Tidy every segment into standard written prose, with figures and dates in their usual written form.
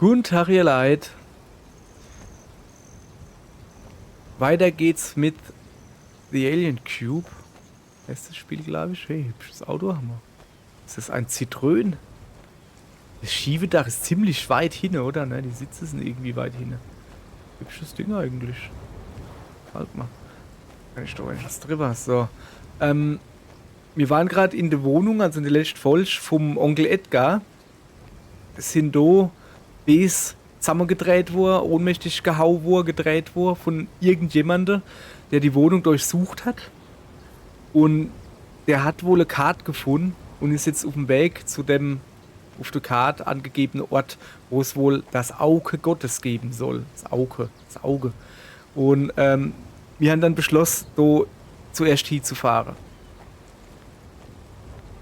Guten Tag, ihr Leid. Weiter geht's mit The Alien Cube. Erstes Spiel, glaube ich. Hey, hübsches Auto haben wir. Ist das ein Citroën? Das Schiebedach ist ziemlich weit hin, oder? Ne, die Sitze sind irgendwie weit hin. Hübsches Ding eigentlich. Halt mal. Kann ich doch was drüber. So. Wir waren gerade in der Wohnung, also in der letzten Folge vom Onkel Edgar. Sind da bis zusammengedreht wurde, ohnmächtig gehauen wurde, gedreht wurde von irgendjemandem, der die Wohnung durchsucht hat. Und der hat wohl eine Karte gefunden und ist jetzt auf dem Weg zu dem auf der Karte angegebenen Ort, wo es wohl das Auge Gottes geben soll. Das Auge. Das Auge. Und wir haben dann beschlossen, da zuerst hinzufahren.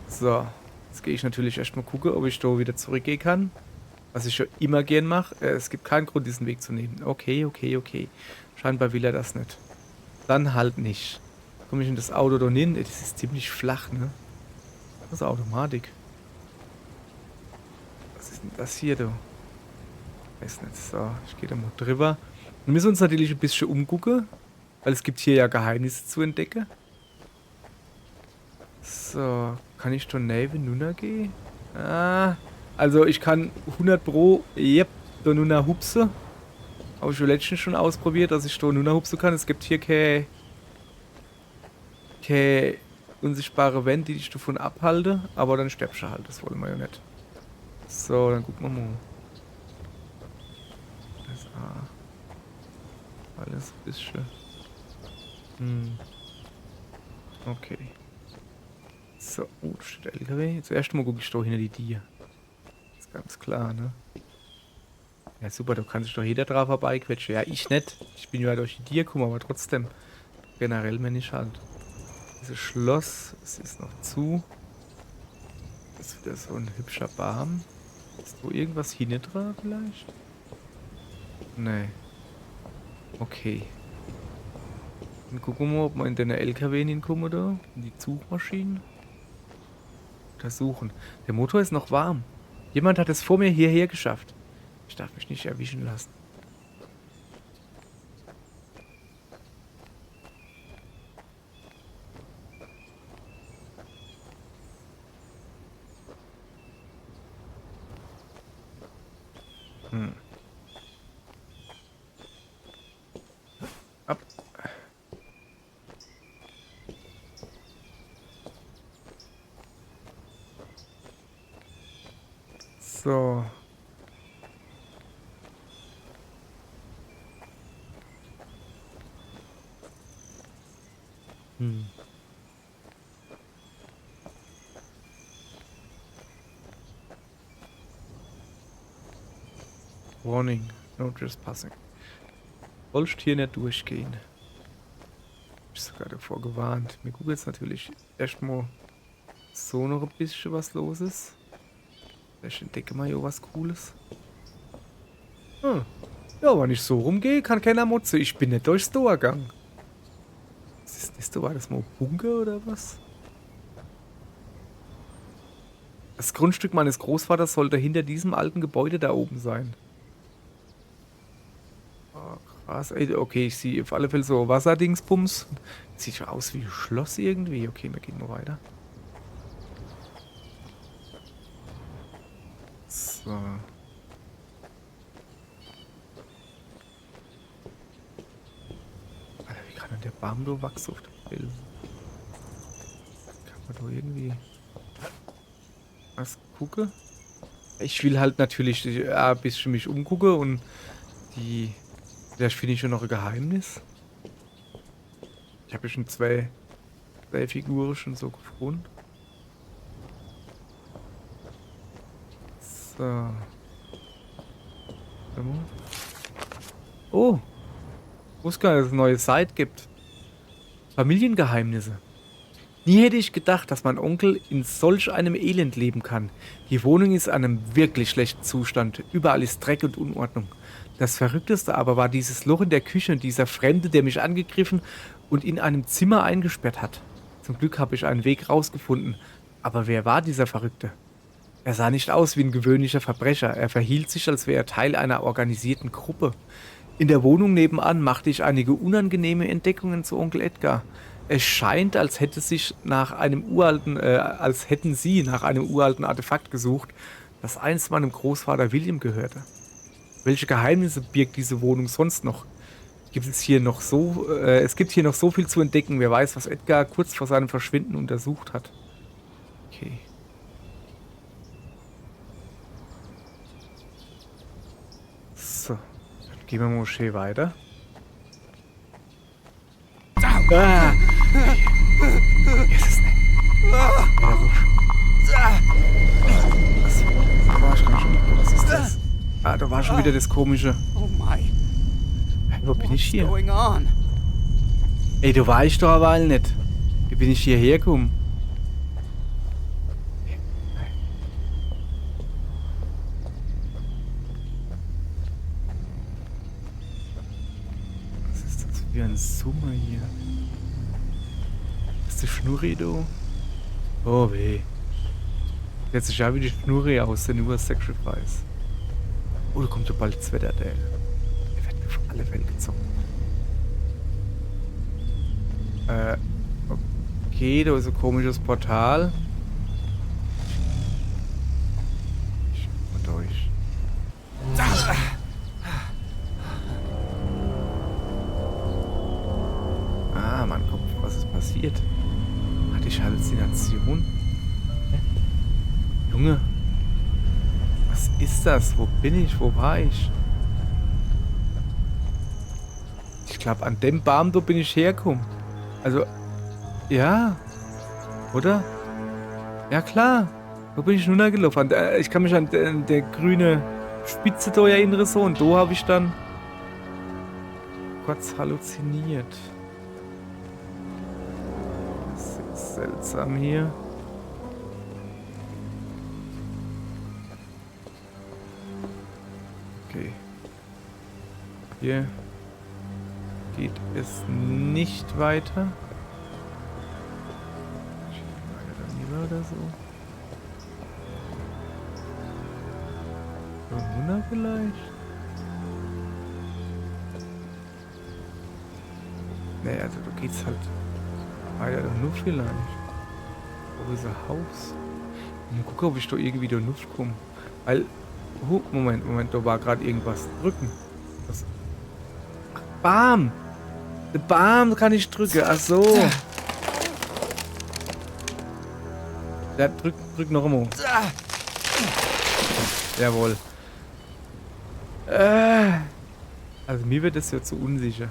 So, jetzt gehe ich natürlich erstmal gucken, ob ich da wieder zurückgehen kann. Was ich schon immer gern mache. Es gibt keinen Grund, diesen Weg zu nehmen. Okay. Scheinbar will er das nicht. Dann halt nicht. Komme ich in das Auto da hin? Das ist ziemlich flach, ne? Das ist Automatik. Was ist denn das hier, du? Weiß nicht. So, ich gehe da mal drüber. Wir müssen uns natürlich ein bisschen umgucken, weil es gibt hier ja Geheimnisse zu entdecken. So, kann ich da neben Nuna gehen? Also ich kann 100 Pro, da Nuna hupse. Habe ich schon letztens schon ausprobiert, dass ich da Nuna hupse kann. Es gibt hier keine unsichtbare Wand, die dich davon abhalte, aber dann stirbst du halt, das wollen wir ja nicht. So, dann gucken wir mal. Das alles ein bisschen. Okay. So, da steht der LKW. Zuerst mal gucke ich da hinter die Tier. Ist ganz klar, ne? Ja, super, da kann sich doch jeder drauf vorbeiquetschen. Ja, ich nicht. Ich bin ja durch die Tier gekommen, aber trotzdem. Generell bin ich halt. Dieses Schloss, es ist noch zu. Das ist wieder so ein hübscher Baum. Ist da irgendwas hinten dran vielleicht? Nee. Okay. Dann gucken wir mal, ob wir in den LKW hinkommen da. In die Zugmaschinen. Untersuchen. Der Motor ist noch warm. Jemand hat es vor mir hierher geschafft. Ich darf mich nicht erwischen lassen. Ab. So. Warning, no trespassing. Sollst hier nicht durchgehen. Ich bin sogar davor gewarnt. Mir guckt jetzt natürlich erstmal so noch ein bisschen was los ist. Vielleicht entdecke mal hier was Cooles. Ja, wenn ich so rumgehe, kann keiner motzen. Ich bin nicht durchs Tor gegangen. Was ist das? War das mal ein Bunker oder was? Das Grundstück meines Großvaters sollte hinter diesem alten Gebäude da oben sein. Oh, krass. Ey, okay, ich sehe auf alle Fälle so Wasserdingsbums. Sieht schon aus wie ein Schloss irgendwie. Okay, wir gehen mal weiter. So. Alter, wie kann denn der Baum so wachsen auf dem Bild? Kann man da irgendwie was gucken? Ich will halt natürlich ein bisschen mich umgucken und vielleicht finde ich schon noch ein Geheimnis. Ich habe ja schon zwei Figuren schon so gefunden. So. Oh. Ich wusste gar nicht, dass es eine neue Seite gibt. Familiengeheimnisse. Nie hätte ich gedacht, dass mein Onkel in solch einem Elend leben kann. Die Wohnung ist in einem wirklich schlechten Zustand. Überall ist Dreck und Unordnung. Das Verrückteste aber war dieses Loch in der Küche und dieser Fremde, der mich angegriffen und in einem Zimmer eingesperrt hat. Zum Glück habe ich einen Weg rausgefunden. Aber wer war dieser Verrückte? Er sah nicht aus wie ein gewöhnlicher Verbrecher. Er verhielt sich, als wäre er Teil einer organisierten Gruppe. In der Wohnung nebenan machte ich einige unangenehme Entdeckungen zu Onkel Edgar. Es scheint, als hätten sie nach einem uralten Artefakt gesucht, das einst meinem Großvater William gehörte. Welche Geheimnisse birgt diese Wohnung sonst noch? Es gibt hier noch so viel zu entdecken. Wer weiß, was Edgar kurz vor seinem Verschwinden untersucht hat. Okay. So, dann gehen wir Moschee weiter. Ah! Jesus, ne. Was ist das? Ah, da war schon wieder das komische. Oh my. Wo bin ich hier? What's going on? Ey, du weißt doch aber nicht. Wie bin ich hierher gekommen? Was ist das für ein Summer hier? Ist das Schnurri, du? Oh weh. Jetzt ist ja wie die Schnurri aus der Newer Sacrifice. Oh, da kommt ja bald das Wetter, der. Der wird auf alle Fälle gezogen. Okay, da ist ein komisches Portal. Ich mal durch. Ah, mein Kopf, was ist passiert? Hatte ich Halluzination? Hä? Junge, was ist das? Wo bin ich? Wo war ich? Ich glaube, an dem Baum da bin ich hergekommen. Also, ja, oder? Ja klar, wo bin ich nun gelaufen? Ich kann mich an der grüne Spitze da erinnern so und da habe ich dann kurz halluziniert. Das ist seltsam hier. Okay. Hier geht es nicht weiter. Oder so. Wunder vielleicht? Naja, also da geht's halt weiter nur vielleicht. Wo ist ein Haus? Mal gucken, ob ich da irgendwie da Nuff komme. Weil. Moment, da war gerade irgendwas drücken. Was? Ach, Bam! Den Bam kann ich drücken, ach so. Ja, drück noch einmal. Jawohl. Also mir wird das ja zu unsicher.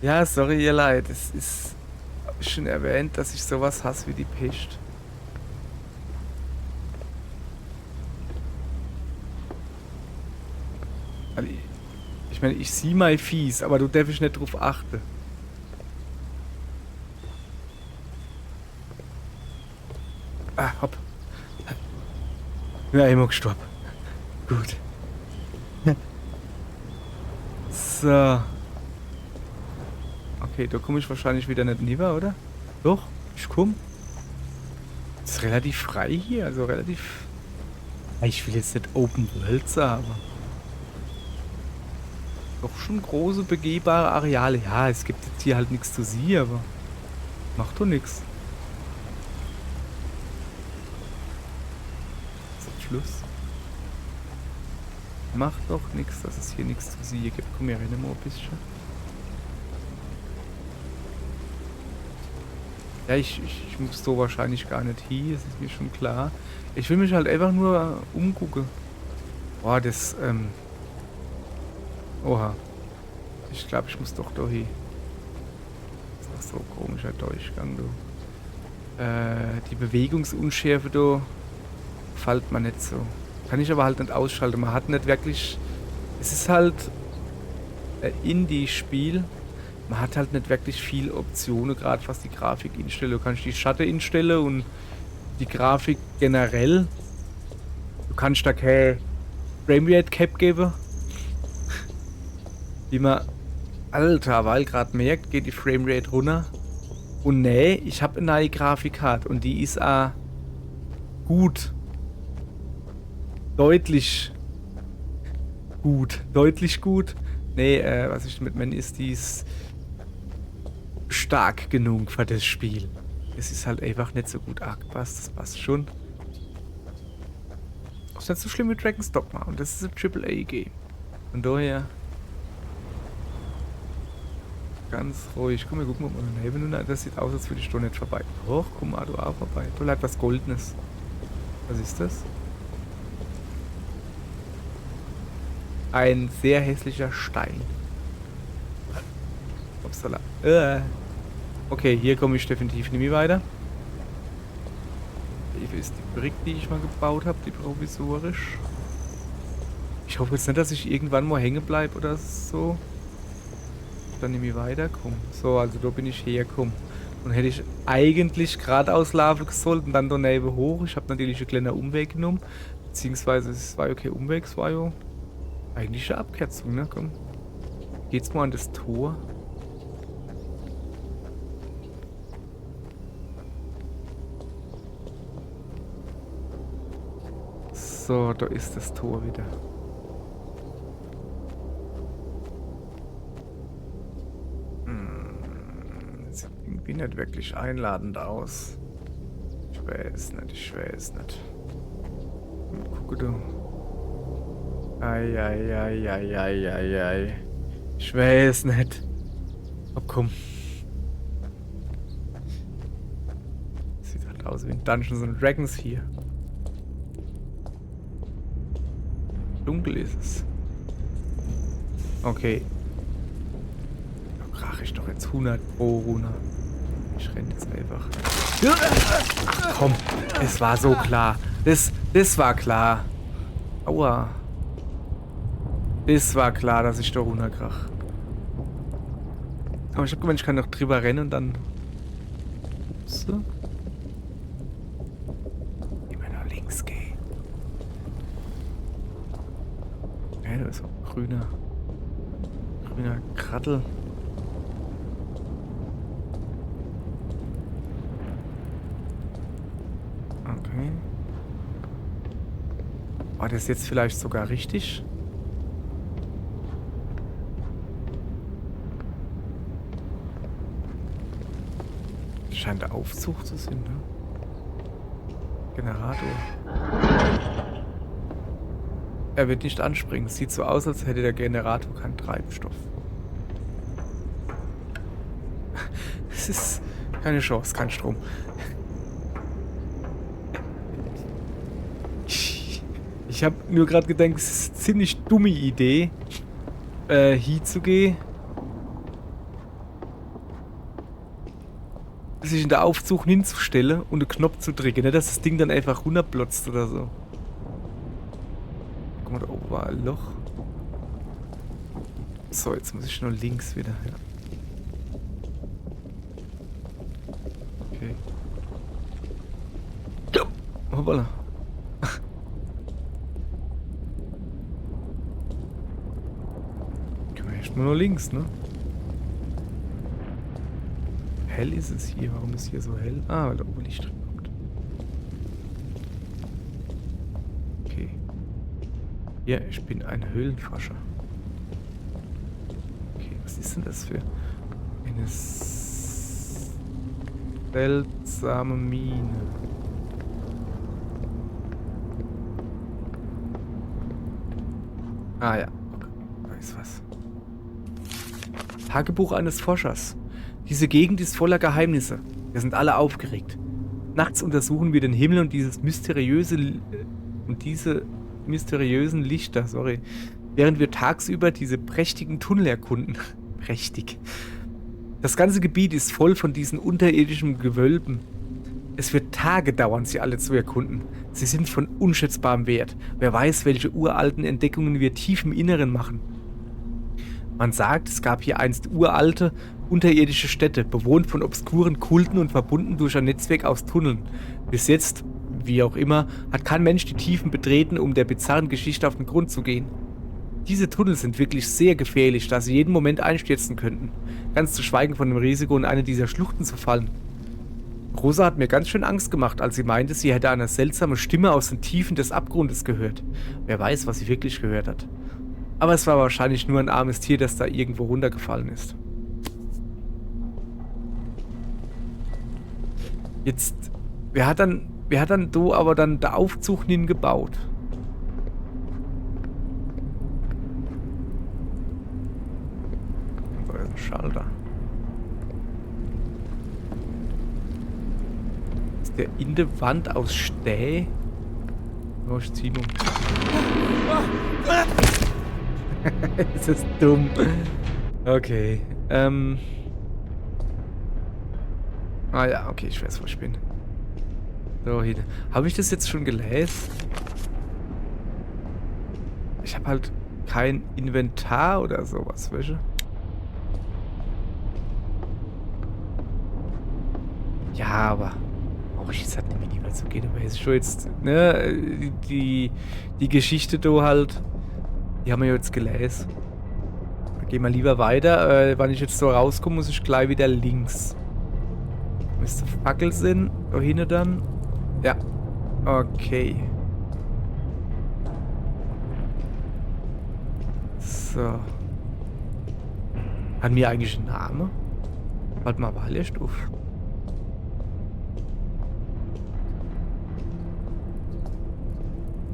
Ja, sorry, ihr Leid. Es ist schon erwähnt, dass ich sowas hasse wie die Pest. Also ich meine, ich sehe mal fies, aber du darfst nicht drauf achten. Ah, hopp. Ja, immer gestorben. Gut. So. Okay, da komme ich wahrscheinlich wieder nicht rüber, oder? Doch, ich komme. Ist relativ frei hier, also relativ... Ich will jetzt nicht Open World sagen, aber... Doch schon große, begehbare Areale. Ja, es gibt jetzt hier halt nichts zu sehen, aber... Macht doch nichts. Das ist ein Fluss. Macht doch nichts, dass es hier nichts zu sehen gibt. Komm her, rennen wir ein bisschen. Ja, ich muss so wahrscheinlich gar nicht hin, das ist mir schon klar. Ich will mich halt einfach nur umgucken. Boah, das, Oha. Ich glaube, ich muss doch da hin. Das ist doch so ein komischer Durchgang, du. Die Bewegungsunschärfe, da gefällt mir nicht so. Kann ich aber halt nicht ausschalten. Man hat nicht wirklich... Es ist halt ein Indie-Spiel. Man hat halt nicht wirklich viele Optionen, gerade was die Grafik instelle. Du kannst die Schatten instellen und die Grafik generell. Du kannst da keine Framerate Cap geben. Wie man, Alter, weil gerade merkt, geht die Framerate runter. Und nee, ich habe eine neue Grafikkarte und die ist gut. Deutlich gut. Deutlich gut. Nee, was ich damit meine, ist, die ist stark genug für das Spiel. Es ist halt einfach nicht so gut angepasst, das passt schon. Ist nicht so schlimm wie Dragon's Dogma und das ist ein AAA-Game. Von daher ganz ruhig. Komm, wir gucken mal daneben. Das sieht aus, als würde ich doch nicht vorbei. Hoch, guck mal, du auch vorbei. Da bleibt was Goldenes. Was ist das? Ein sehr hässlicher Stein. Upsala. Okay, hier komme ich definitiv nicht mehr weiter. Hier ist die Brick, die ich mal gebaut habe, die provisorisch. Ich hoffe jetzt nicht, dass ich irgendwann mal hängen bleibe oder so. Dann nicht mehr weiterkomme. So, also da bin ich hergekommen. Und hätte ich eigentlich geradeaus laufen sollen und dann daneben hoch. Ich habe natürlich einen kleinen Umweg genommen. Beziehungsweise es war ja kein Umweg, es war ja eigentlich eine Abkürzung, ne? Komm. Geht's mal an das Tor. So, da ist das Tor wieder. Sieht irgendwie nicht wirklich einladend aus. Ich weiß nicht, ich weiß nicht. Gucke du. Ei. Ich weiß nicht. Oh, komm. Sieht halt aus wie ein Dungeons and Dragons hier. Dunkel ist es. Okay. Da krach ich doch jetzt 100 pro runter. Ich renne jetzt einfach. Komm, es war so klar. Das war klar. Aua. Das war klar, dass ich da runterkrach. Aber ich hab gemeint, ich kann noch drüber rennen und dann... So. Immer nach links gehen. Ja, da ist auch grüner Krattel. Okay. War das jetzt vielleicht sogar richtig? Scheint der Aufzug zu sein, ne? Generator. Er wird nicht anspringen. Sieht so aus, als hätte der Generator keinen Treibstoff. Es ist keine Chance, kein Strom. Ich habe nur gerade gedacht, es ist eine ziemlich dumme Idee, hier zu gehen. Sich in der Aufzug hinzustellen und einen Knopf zu drücken, nicht, dass das Ding dann einfach runterplotzt oder so. Guck mal, da oben war ein Loch. So, jetzt muss ich nur links wieder. Ja. Okay. Hoppala. Können wir echt nur links, ne? Hell ist es hier. Warum ist hier so hell? Ah, weil da oben Licht drin kommt. Okay. Ja, ich bin ein Höhlenforscher. Okay, was ist denn das für eine seltsame Mine? Ah ja, okay. Da ist was. Tagebuch eines Forschers. Diese Gegend ist voller Geheimnisse. Wir sind alle aufgeregt. Nachts untersuchen wir den Himmel und diese mysteriösen Lichter, während wir tagsüber diese prächtigen Tunnel erkunden. Prächtig. Das ganze Gebiet ist voll von diesen unterirdischen Gewölben. Es wird Tage dauern, sie alle zu erkunden. Sie sind von unschätzbarem Wert. Wer weiß, welche uralten Entdeckungen wir tief im Inneren machen. Man sagt, es gab hier einst uralte, unterirdische Städte, bewohnt von obskuren Kulten und verbunden durch ein Netzwerk aus Tunneln. Bis jetzt, wie auch immer, hat kein Mensch die Tiefen betreten, um der bizarren Geschichte auf den Grund zu gehen. Diese Tunnel sind wirklich sehr gefährlich, da sie jeden Moment einstürzen könnten. Ganz zu schweigen von dem Risiko, in eine dieser Schluchten zu fallen. Rosa hat mir ganz schön Angst gemacht, als sie meinte, sie hätte eine seltsame Stimme aus den Tiefen des Abgrundes gehört. Wer weiß, was sie wirklich gehört hat. Aber es war wahrscheinlich nur ein armes Tier, das da irgendwo runtergefallen ist. Jetzt, wer hat dann aber dann der Aufzug hingebaut? So, da ist ein Schalter. Ist der in der Wand aus Stäh? Oh, ich zieh um. Das ist dumm. Okay. Ah ja, okay, ich weiß, wo ich bin. So, hier. Habe ich das jetzt schon gelesen? Ich habe halt kein Inventar oder sowas, weißt du? Ja, aber brauche ich jetzt halt nicht mehr lieber zu gehen. Aber ist schon jetzt, ne, die Geschichte da halt, die haben wir jetzt gelesen. Gehen wir lieber weiter. Wenn ich jetzt so rauskomme, muss ich gleich wieder links. Müsste Fackel sind. Da hinten dann. Ja. Okay. So. Hat mir eigentlich einen Namen? Warte mal, war erst auf.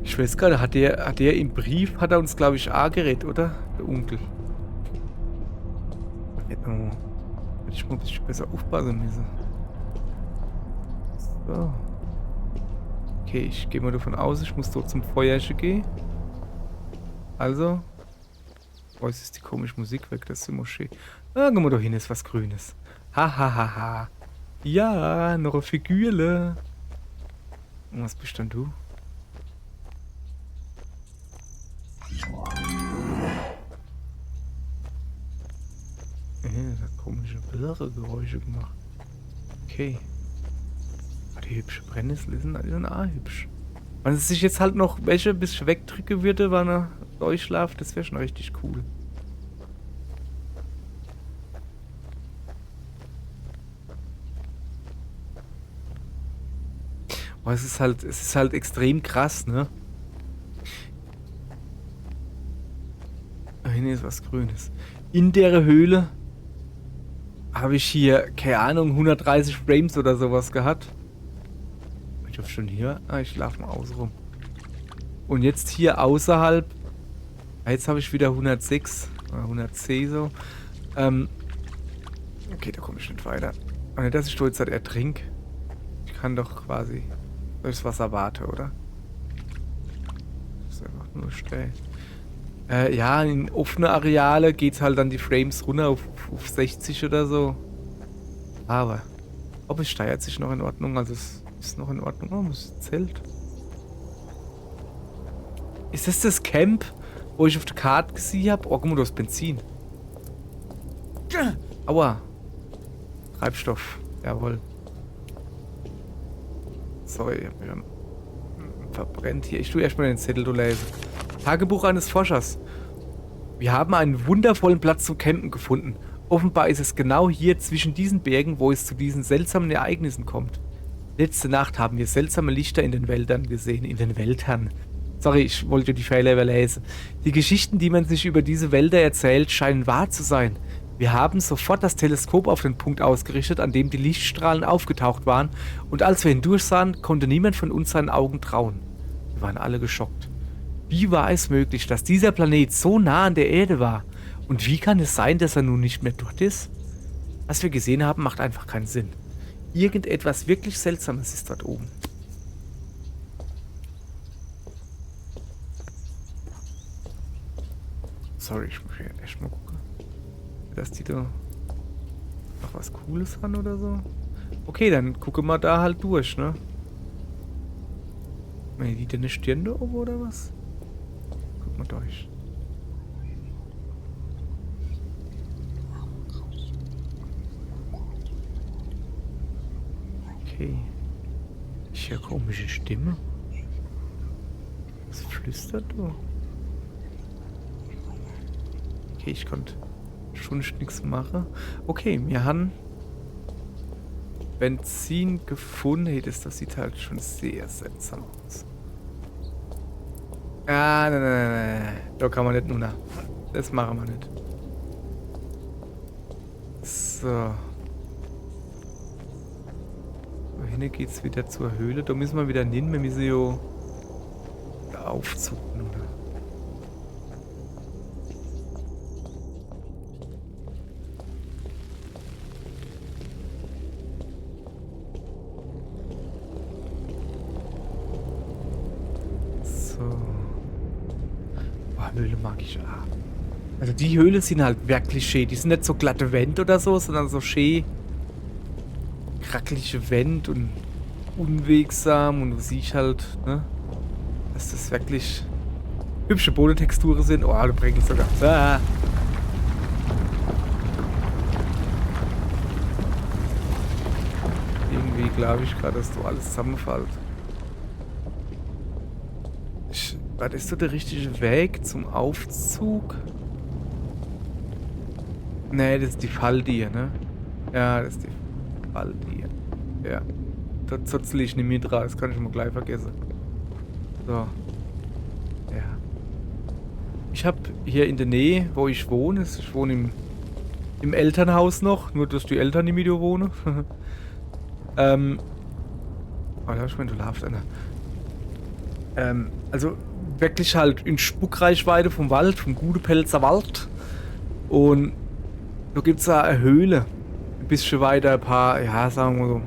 Ich weiß gar nicht, hat der im Brief, hat er uns, glaube ich, angeredet, oder? Der Onkel. Oh. Hätte ich mal ein bisschen besser aufpassen müssen. So. Okay, ich gehe mal davon aus, ich muss dort zum Feuerchen gehen. Also. Oh, jetzt ist die komische Musik weg, das ist die Moschee. Ah, gehen wir doch hin, ist was Grünes. Ha, ha, ha, ha. Ja, noch eine Figürle. Und was bist denn du? Das hat komische Geräusche gemacht. Okay. Die hübsche Brennnessel ist auch hübsch. Wenn es sich jetzt halt noch welche bis ich wegdrücken würde, wenn er durchschlaft, das wäre schon richtig cool. Aber es ist halt extrem krass, ne? Da hinten ist was Grünes. In der Höhle habe ich hier, keine Ahnung, 130 Frames oder sowas gehabt. Ich hoffe schon hier. Ah, ich schlafe mal außen rum. Und jetzt hier außerhalb. Jetzt habe ich wieder 106. 110 so. Okay, da komme ich nicht weiter. Und nicht, dass ich jetzt halt ertrink. Ich kann doch quasi durchs Wasser warten, oder? Das ist einfach nur steil. Ja, in offene Areale geht halt dann die Frames runter auf 60 oder so. Aber ob es steuert sich noch in Ordnung? Also es ist noch in Ordnung. Oh, das Zelt. Ist das Camp, wo ich auf der Karte gesehen habe? Oh, guck mal, du hast Benzin. Aua. Treibstoff. Jawohl. Sorry, ich hab mich dann verbrennt hier. Ich tue erstmal den Zettel lesen. Tagebuch eines Forschers. Wir haben einen wundervollen Platz zum Campen gefunden. Offenbar ist es genau hier zwischen diesen Bergen, wo es zu diesen seltsamen Ereignissen kommt. Letzte Nacht haben wir seltsame Lichter in den Wäldern gesehen. In den Wäldern. Sorry, ich wollte die Fehler überlesen. Die Geschichten, die man sich über diese Wälder erzählt, scheinen wahr zu sein. Wir haben sofort das Teleskop auf den Punkt ausgerichtet, an dem die Lichtstrahlen aufgetaucht waren, und als wir hindurchsahen, konnte niemand von uns seinen Augen trauen. Wir waren alle geschockt. Wie war es möglich, dass dieser Planet so nah an der Erde war? Und wie kann es sein, dass er nun nicht mehr dort ist? Was wir gesehen haben, macht einfach keinen Sinn. Irgendetwas wirklich Seltsames ist dort oben. Sorry, ich muss hier echt mal gucken. Dass die da noch was Cooles haben oder so. Okay, dann gucken wir da halt durch, ne? Haben die denn eine Stirn da oben oder was? Guck mal durch. Okay. Ich höre komische Stimme. Was flüstert du? Okay, ich konnte schon nichts machen. Okay, wir haben Benzin gefunden. Hey, das sieht halt schon sehr seltsam aus. Ah, nein. Da kann man nicht nur nach. Das machen wir nicht. So. Wohin geht's wieder zur Höhle? Da müssen wir wieder hin. Wir müssen ja der Aufzug, oder? So. Boah, Höhle mag ich auch. Also die Höhle sind halt wirklich schön. Die sind nicht so glatte Wände oder so, sondern so schön krackelige Wände und unwegsam. Und du siehst halt, ne, dass das wirklich hübsche Bodentexturen sind. Oh, du bringst sogar. Ah. Irgendwie glaube ich gerade, dass du alles zusammenfällt. Was ist so der richtige Weg zum Aufzug? Nee, das ist die Falldier, ne? Ja, das ist die Falldier. Ja. Da zutzel ich nicht mit raus, das kann ich mal gleich vergessen. So. Ja. Ich habe hier in der Nähe, wo ich wohne, ich wohne im Elternhaus noch, nur dass die Eltern im Video wohnen. Oh, da hab ich du laufst einer. Also wirklich halt in Spuckreichweite vom Wald, vom Gudepelzer Wald. Und da gibt es da eine Höhle. Ein bisschen weiter, ein paar, ja, sagen wir so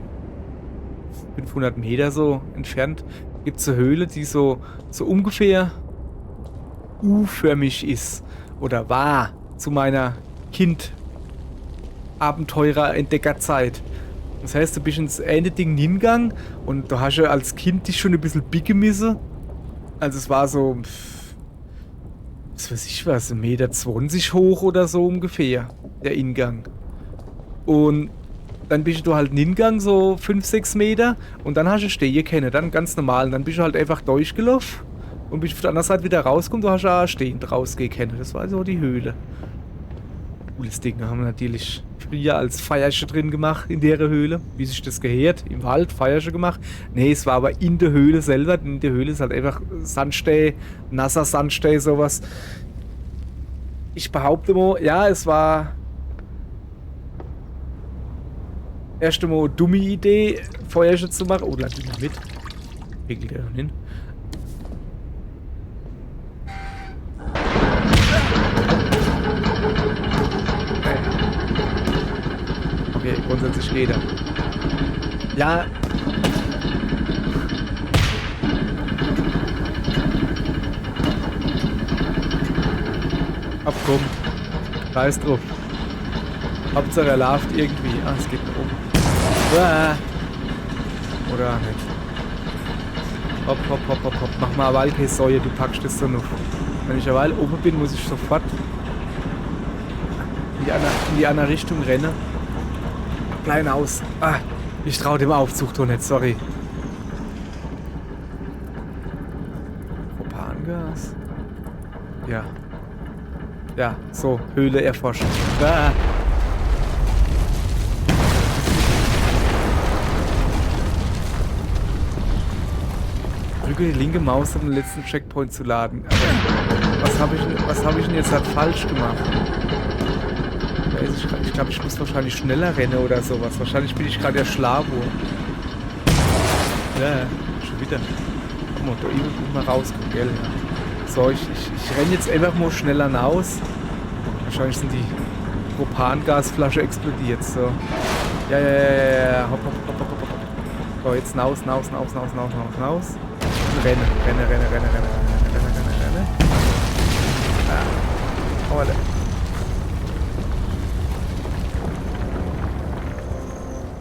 500 Meter so entfernt. Gibt es eine Höhle, die so ungefähr U-förmig ist. Oder war zu meiner Abenteurer-Entdeckerzeit. Das heißt, du bist ins eine Ding hingegangen und da hast du als Kind dich schon ein bisschen bicke müssen. Also es war so, was weiß ich was, 1,20 Meter hoch oder so ungefähr, der Ingang. Und dann bist du halt hingegangen, so 5, 6 Meter und dann hast du stehen können, dann ganz normal. Und dann bist du halt einfach durchgelaufen und bist auf der anderen Seite wieder rausgekommen, du hast auch stehend rausgehen können. Das war so die Höhle. Cooles Ding, da haben wir natürlich früher als Feiersche drin gemacht in der Höhle, wie sich das gehört, im Wald Feiersche gemacht. Nee, es war aber in der Höhle selber, in der Höhle ist halt einfach Sandstein, nasser Sandstein, sowas. Ich behaupte mal, ja, es war erst einmal eine dumme Idee, Feiersche zu machen. Oh, lass mich mal mit. Regelt der hin. Okay, grundsätzlich geht er. Ja. Abkommen. Scheiß drauf. Hauptsache er läuft irgendwie. Ah, es geht nach oben. Oder nicht. Hopp. Mach mal Walkäsäue, du packst das so noch. Wenn ich eine Weile oben bin, muss ich sofort in die andere Richtung rennen. Klein aus. Ah, ich traue dem Aufzug doch nicht, sorry. Propangas? Ja. Ja, so, Höhle erforschen. Ah. Drücke die linke Maus, um den letzten Checkpoint zu laden. Aber was hab ich denn jetzt halt falsch gemacht? Ich glaube, ich muss wahrscheinlich schneller rennen oder sowas. Wahrscheinlich bin ich gerade der Schlavo. Ja, schon wieder. Guck mal, da eben mal rauskommen, gell? Ja. So, ich renne jetzt einfach mal schneller raus. Wahrscheinlich sind die Propangasflasche explodiert. So. Ja. Hopp. So, jetzt raus. Renne. Ah. Oh,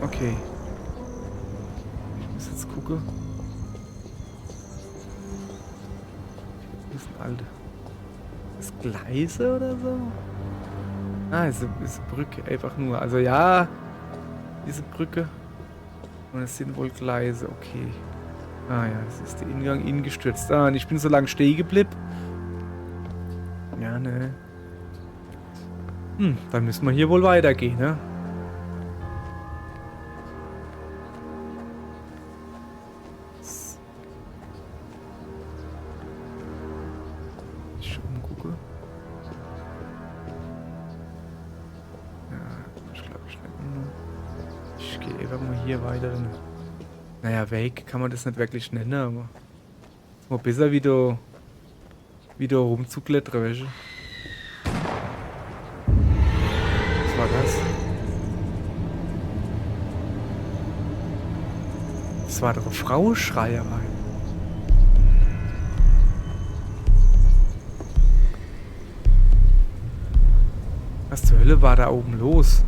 okay. Ich muss jetzt gucken. Das ist ein alter. Ist Gleise oder so? Ah, ist eine Brücke, einfach nur. Also ja, diese Brücke. Und es sind wohl Gleise, okay. Ah ja, es ist der Ingang innen gestürzt. Ah, und ich bin so lange stehen geblieben. Ja, ne. Dann müssen wir hier wohl weitergehen, ne? Ich umgucke. Ja, ich glaube ich nicht. Ich gehe einfach mal hier weiter. Naja, Weg kann man das nicht wirklich nennen, aber ist mal besser wieder rumzuklettern, weißt du? Was war das? Das war doch eine Frauenschreierei. Was zur Hölle war da oben los?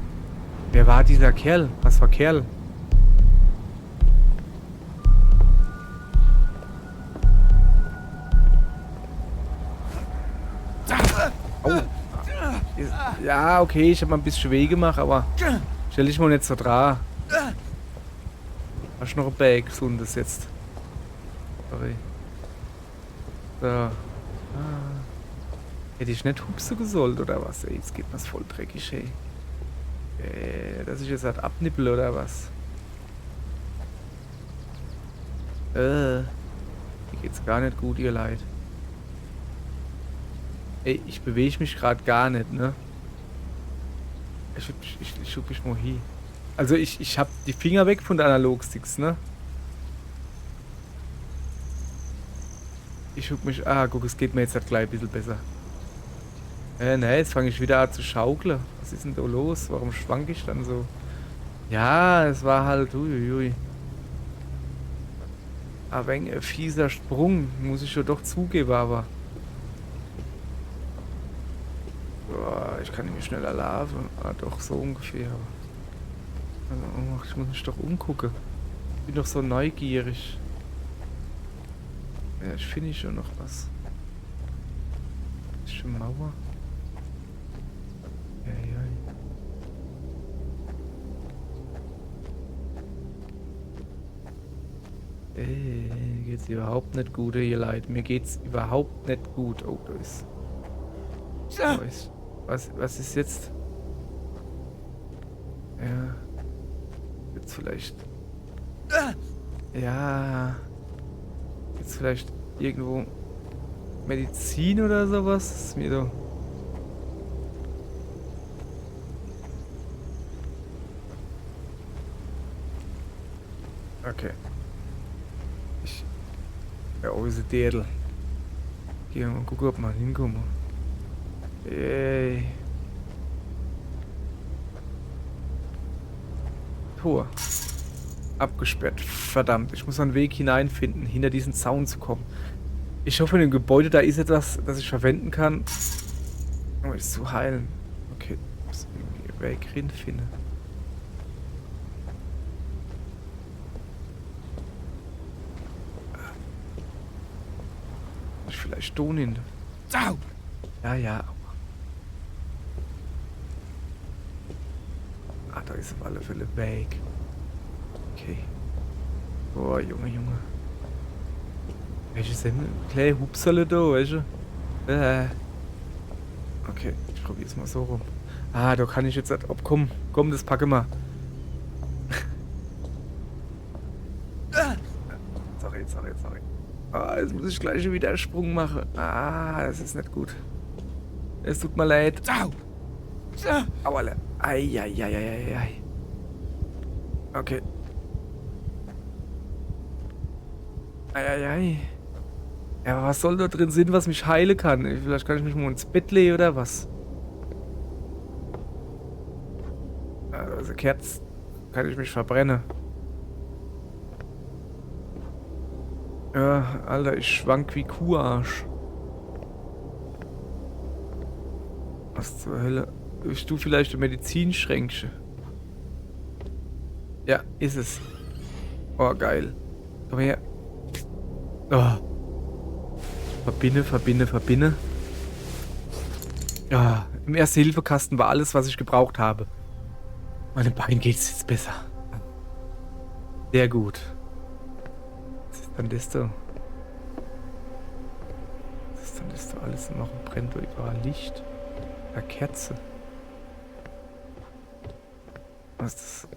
Wer war dieser Kerl? Was war Kerl? Au. Ja, okay, ich habe mal ein bisschen weh gemacht, aber stell dich mal nicht so dran. Hast du noch ein Bag gesundes jetzt? Sorry. So. Ah. Hätte ich nicht hupsen gesollt oder was? Ey, jetzt geht mir's voll dreckig, ey. Dass ich jetzt halt abnippel oder was? Mir geht's gar nicht gut, ihr Leid. Ey, ich bewege mich gerade gar nicht, ne? Ich schub mich mal hier. Also ich hab die Finger weg von der Analogsticks, ne? Ich schub mich... Ah, guck, es geht mir jetzt halt gleich ein bisschen besser. Ne, jetzt fange ich wieder an zu schaukeln. Was ist denn da los? Warum schwank ich dann so? Ja, es war halt... Uiuiui. Aber ein fieser Sprung, muss ich ja doch zugeben, aber... Boah, ich kann nicht mehr schneller laufen. Ah, doch, so ungefähr. Also, ich muss mich doch umgucken. Ich bin doch so neugierig. Ja, ich finde schon noch was. Ist schon Mauer? Ja, ja. Geht's überhaupt nicht gut, ihr Leid. Mir geht's überhaupt nicht gut. Oh, da ist... Was ist jetzt? Ja. Jetzt vielleicht... Ja. Jetzt vielleicht irgendwo Medizin oder sowas? Das ist mir so... Okay. Ja, unsere Dädel. Gehen wir mal gucken, ob wir hinkommen. Ey. Tor. Abgesperrt. Verdammt, ich muss einen Weg hineinfinden, hinter diesen Zaun zu kommen. Ich hoffe, in dem Gebäude da ist etwas, das ich verwenden kann, um es zu heilen. Okay, ich muss irgendwie einen Weg hinfinden. Ich vielleicht Ton hin. Ja, ja. Ah, da ist auf alle Fälle Weg. Okay. Boah, Junge, Junge. Welche sind kleine Hupserle da, weißt du? Okay, ich probier's mal so rum. Ah, da kann ich jetzt... Komm, das packe mal. Sorry. Ah, jetzt muss ich gleich wieder einen Sprung machen. Ah, das ist nicht gut. Es tut mir leid. Auerle. Ei. Okay. Ei. Ja, aber was soll da drin sein, was mich heilen kann? Vielleicht kann ich mich mal ins Bett legen oder was? Also Kerz kann ich mich verbrennen. Ja, Alter, ich schwank wie Kuharsch. Was zur Hölle? Bist du vielleicht ein Medizinschränkchen? Ja, ist es. Oh, geil. Komm her. Oh. Verbinde. Ja, im Erste-Hilfe-Kasten war alles, was ich gebraucht habe. Meinem Bein geht's jetzt besser. Sehr gut. Was ist denn das da? Was ist denn das da alles noch? Brennt da überall Licht? Eine Kerze. Was ist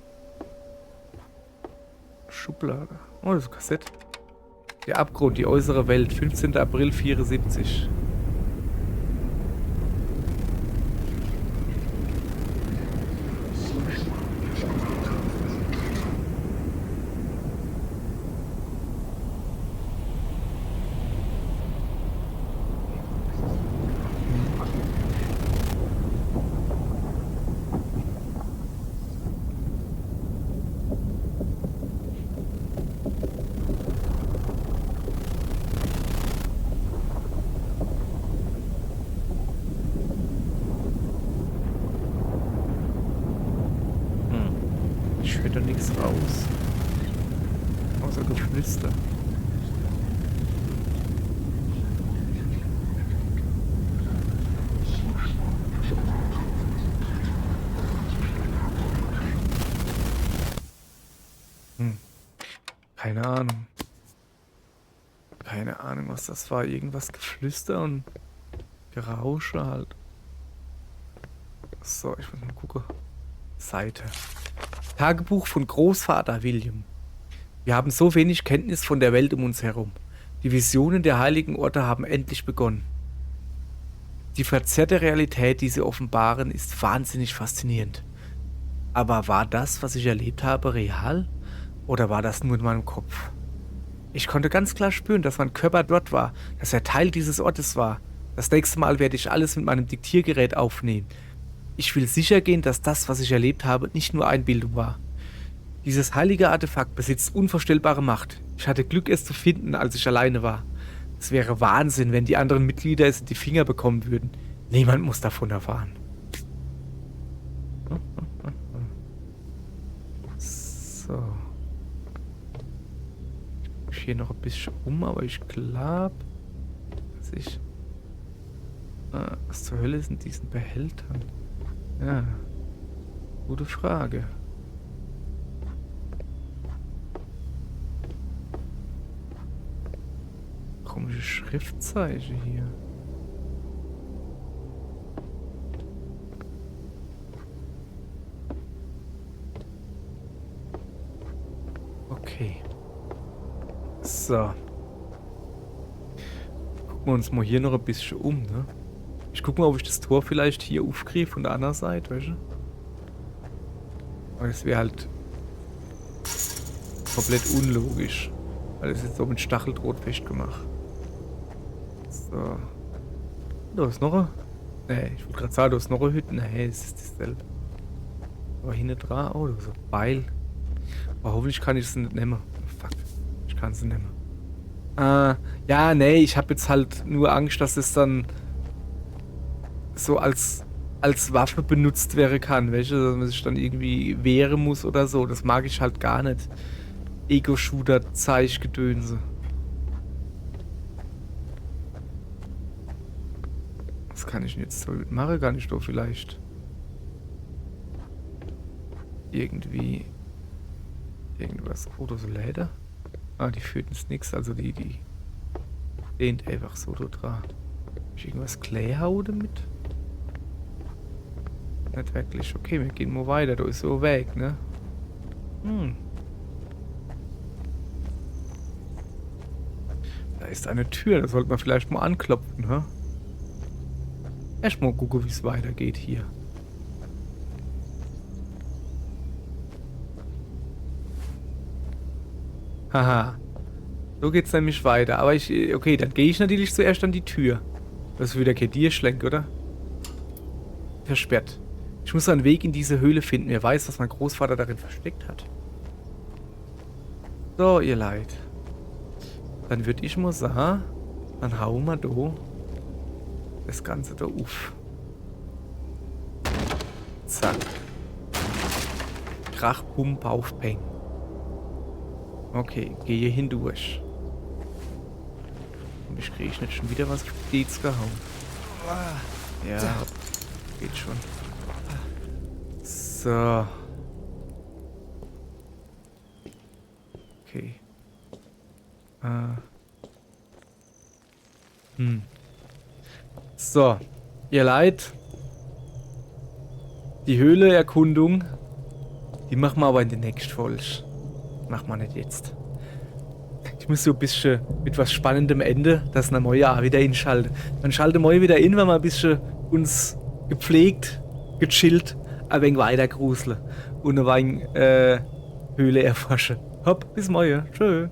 das? Schublade. Oh, das ist ein Kassett. Der Abgrund, die äußere Welt, 15. April 74. Ich höre da nichts raus. Außer Geflüster. Keine Ahnung. Keine Ahnung, was das war. Irgendwas Geflüster und Gerausche halt. So, ich muss mal gucken. Seite. Tagebuch von Großvater William. Wir haben so wenig Kenntnis von der Welt um uns herum. Die Visionen der heiligen Orte haben endlich begonnen. Die verzerrte Realität, die sie offenbaren, ist wahnsinnig faszinierend. Aber war das, was ich erlebt habe, real? Oder war das nur in meinem Kopf? Ich konnte ganz klar spüren, dass mein Körper dort war, dass er Teil dieses Ortes war. Das nächste Mal werde ich alles mit meinem Diktiergerät aufnehmen. Ich will sicher gehen, dass das, was ich erlebt habe, nicht nur Einbildung war. Dieses heilige Artefakt besitzt unvorstellbare Macht. Ich hatte Glück, es zu finden, als ich alleine war. Es wäre Wahnsinn, wenn die anderen Mitglieder es in die Finger bekommen würden. Niemand muss davon erfahren. So. Ich hier noch ein bisschen aber ich glaube, dass ich... was zur Hölle ist in diesen Behältern? Ja, gute Frage. Komische Schriftzeichen hier. Okay. So. Gucken wir uns mal hier noch ein bisschen um, ne? Ich guck mal, ob ich das Tor vielleicht hier aufkriege von der anderen Seite, weißt du? Aber das wäre halt komplett unlogisch. Weil es jetzt so mit Stacheldraht festgemacht. So. Da ist noch ein... Nee, ich wollte gerade sagen, da ist noch eine Hütte. Nee, es ist dasselbe. Aber hinten dran... Oh, da ist ein Beil. Aber hoffentlich kann ich es nicht nehmen. Fuck. Ich kann es nicht nehmen. Ja, nee, ich habe jetzt halt nur Angst, dass es dann so als Waffe benutzt werden kann, weißt du, dass man sich dann irgendwie wehren muss oder so. Das mag ich halt gar nicht. Ego-Shooter-Zeichgedönse. Was kann ich denn jetzt damit machen? Kann ich doch vielleicht irgendwie irgendwas. Oh, so Leder? Ah, die führt ins Nix, also die lehnt einfach so da dran. Ich irgendwas Kleihaut mit? Nicht wirklich. Okay, wir gehen mal weiter. Da ist so ein Weg, ne? Da ist eine Tür. Da sollte man vielleicht mal anklopfen, hä? Erstmal gucken, wie es weitergeht hier. Haha. So geht's nämlich weiter. Aber okay, dann gehe ich natürlich zuerst an die Tür. Das ist wieder kein Tierschlenk, oder? Versperrt. Ich muss einen Weg in diese Höhle finden. Wer weiß, was mein Großvater darin versteckt hat. So, ihr Leid. Dann würde ich mal sagen, dann hauen wir da das Ganze da auf. Zack. Krach, Bum, Pauf, Peng. Okay, gehe hindurch. Und ich kriege nicht schon wieder was auf die Dates gehauen. Ja, geht schon. So. Okay. So. Ihr Leid. Die Höhleerkundung Die machen wir aber in der nächsten Folge. Machen wir nicht jetzt. Ich muss so ein bisschen mit was Spannendem Ende, dass eine neue auch wieder inschaltet. Dann schalte mal wieder in, wenn wir ein bisschen uns gepflegt, gechillt, ein wenig weiter gruseln und ein wenig Höhle erforschen. Hopp, bis morgen. Tschö.